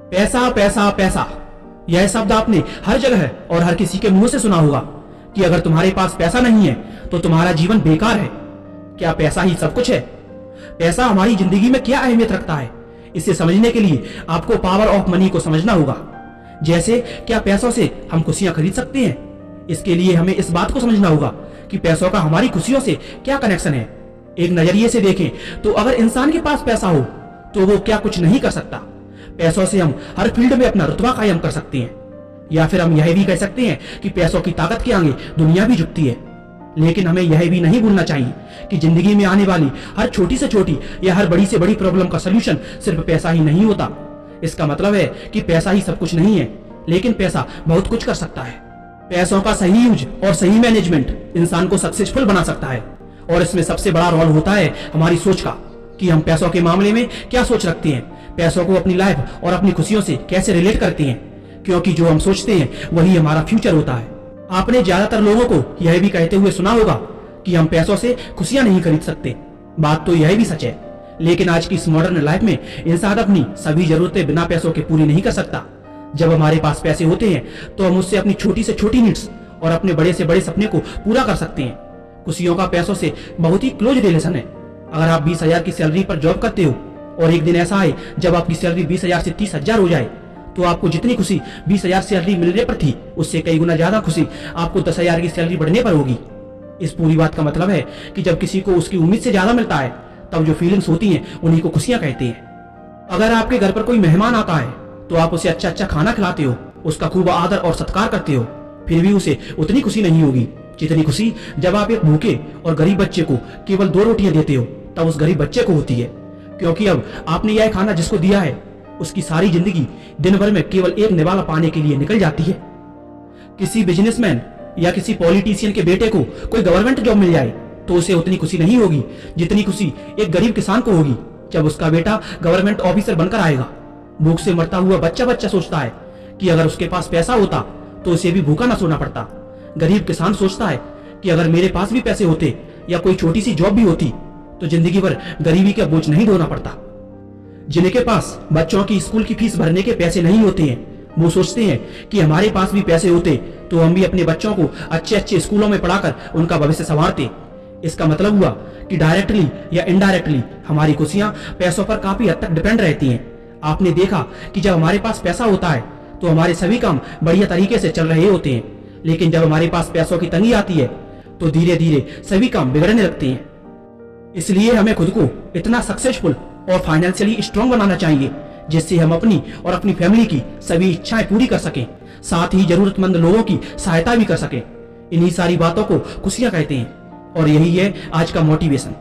पैसा पैसा पैसा, यह शब्द आपने हर जगह और हर किसी के मुंह से सुना होगा कि अगर तुम्हारे पास पैसा नहीं है तो तुम्हारा जीवन बेकार है। क्या पैसा ही सब कुछ है? पैसा हमारी जिंदगी में क्या अहमियत रखता है, इसे समझने के लिए आपको पावर ऑफ मनी को समझना होगा। जैसे क्या पैसों से हम खुशियां खरीद सकते हैं? इसके लिए हमें इस बात को समझना होगा कि पैसों का हमारी खुशियों से क्या कनेक्शन है। एक नजरिए से देखें तो अगर इंसान के पास पैसा हो तो वो क्या कुछ नहीं कर सकता। पैसों से हम हर फील्ड में अपना रुतबा कायम कर सकते हैं, या फिर हम यह भी कह सकते हैं कि पैसों की ताकत के आगे दुनिया भी झुकती है। लेकिन हमें यह भी नहीं भूलना चाहिए कि जिंदगी में आने वाली हर छोटी से छोटी या हर बड़ी से बड़ी प्रॉब्लम का सलूशन सिर्फ पैसा ही नहीं होता। इसका मतलब है कि पैसा ही सब कुछ नहीं है, लेकिन पैसा बहुत कुछ कर सकता है। पैसों का सही यूज और सही मैनेजमेंट इंसान को सक्सेसफुल बना सकता है, और इसमें सबसे बड़ा रोल होता है हमारी सोच का कि हम पैसों के मामले में क्या सोच रखते हैं, पैसों को अपनी लाइफ और अपनी खुशियों से कैसे रिलेट करते हैं, क्योंकि जो हम सोचते हैं वही हमारा फ्यूचर होता है। आपने ज्यादातर लोगों को यह भी कहते हुए सुना होगा कि हम पैसों से खुशियां नहीं खरीद सकते। बात तो यह भी सच है, लेकिन आज की इस मॉडर्न लाइफ में इंसान अपनी सभी जरूरतें बिना पैसों के पूरी नहीं कर सकता। जब हमारे पास पैसे होते हैं तो हम उससे अपनी छोटी से छोटी नीड्स और अपने बड़े से बड़े सपने को पूरा कर सकते हैं। खुशियों का पैसों से बहुत ही क्लोज रिलेशन है। अगर आप 20,000 की सैलरी पर जॉब करते हो और एक दिन ऐसा आए जब आपकी सैलरी 20,000 से 30,000 हो जाए, तो आपको जितनी खुशी 20,000 सैलरी मिलने पर थी उससे कई गुना ज्यादा खुशी आपको 10,000 की सैलरी बढ़ने पर होगी। इस पूरी बात का मतलब है कि जब किसी को उसकी उम्मीद से ज्यादा मिलता है तब जो फीलिंग्स होती हैं उन्हीं को खुशियां कहते हैं। अगर आपके घर पर कोई मेहमान आता है तो आप उसे अच्छा अच्छा खाना खिलाते हो, उसका खूब आदर और सत्कार करते हो, फिर भी उसे उतनी खुशी नहीं होगी जितनी खुशी जब आप एक भूखे और गरीब बच्चे को केवल 2 रोटियां देते हो तब उस गरीब बच्चे को होती है, क्योंकि अब आपने यह खाना जिसको दिया है उसकी सारी जिंदगी दिन भर में केवल एक निवाला पाने के लिए निकल जाती है। किसी बिजनेसमैन या किसी पॉलिटिशियन के बेटे को कोई गवर्नमेंट जॉब मिल जाए तो उसे उतनी खुशी नहीं होगी जितनी खुशी एक गरीब किसान को होगी जब उसका बेटा गवर्नमेंट ऑफिसर बनकर आएगा। भूख से मरता हुआ बच्चा सोचता है कि अगर उसके पास पैसा होता तो उसे भी भूखा ना सोना पड़ता। गरीब किसान सोचता है कि अगर मेरे पास भी पैसे होते या कोई छोटी सी जॉब भी होती तो जिंदगी भर गरीबी का बोझ नहीं ढोना पड़ता। जिनके पास बच्चों की स्कूल की फीस भरने के पैसे नहीं होते हैं वो सोचते हैं कि हमारे पास भी पैसे होते तो हम भी अपने बच्चों को अच्छे अच्छे स्कूलों में पढ़ाकर उनका भविष्य संवारते। इसका मतलब हुआ कि डायरेक्टली या इनडायरेक्टली हमारी खुशियां पैसों पर काफी हद तक डिपेंड रहती हैं। आपने देखा कि जब हमारे पास पैसा होता है तो हमारे सभी काम बढ़िया तरीके से चल रहे होते हैं, लेकिन जब हमारे पास पैसों की तंगी आती है तो धीरे धीरे सभी काम बिगड़ने लगते हैं। इसलिए हमें खुद को इतना सक्सेसफुल और फाइनेंशियली स्ट्रांग बनाना चाहिए जिससे हम अपनी और अपनी फैमिली की सभी इच्छाएं पूरी कर सकें, साथ ही जरूरतमंद लोगों की सहायता भी कर सकें। इन्हीं सारी बातों को खुशियां कहते हैं और यही है आज का मोटिवेशन।